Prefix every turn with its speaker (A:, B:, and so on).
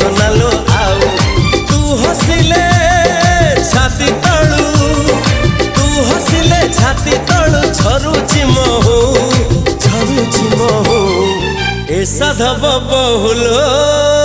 A: सोनालो आउ तू हसिले छाती तळू तू हसिले छाती तळू झरुची महू ए साधव बहुलो।